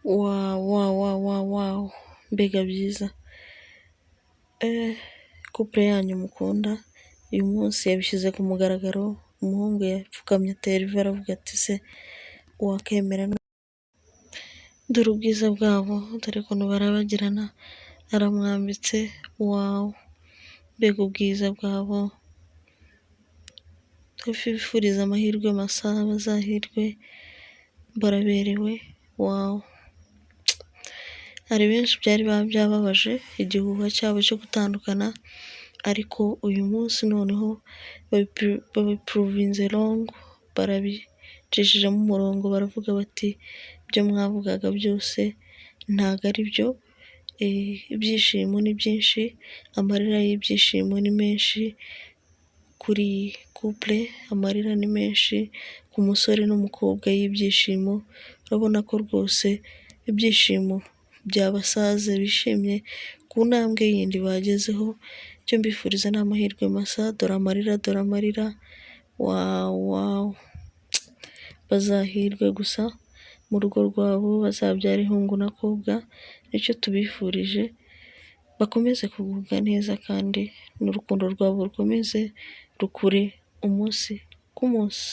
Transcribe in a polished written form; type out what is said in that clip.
Wawu mbega byiza, couple yanyu mukunda uyu munsi yabishyize ku mugaragaro, umuhungu yapfukamye atera ivi aravuga ati se wakemera, dore ubwiza bwabo, dore ukuntu barabagirana, aramwambitse, wawu mbega ubwiza bwabo, tubifurize amahirwe masa, bazahirwe, baraberewe, wawu. Hari benshi byari byababaje igihuha cyabo cyo gutandukana, ariko uyu munsi noneho babipuruvinze rongo, barabicishijemo umurongo, baravuga bati ibyo mwavugaga byose ntabwo ari byo, ibyishimo ni byinshi, amarira y'ibyishimo ni menshi kuri couple, amarira ni menshi ku musore n'umukobwa y'ibyishimo, urabona ko rwose ibyishimo byabasaze, bishimye ku ntambwe yindi bagezeho, icyo mbifuriza ni amahirwe masa, dore amarira, wawu, bazahirwe gusa mu rugo rwabo, bazabyara ihungu n'akobwa, nicyo tubifurije, bakomeze kugubwa neza kandi n'urukundo rwabo rukomeze rukure umunsi ku munsi.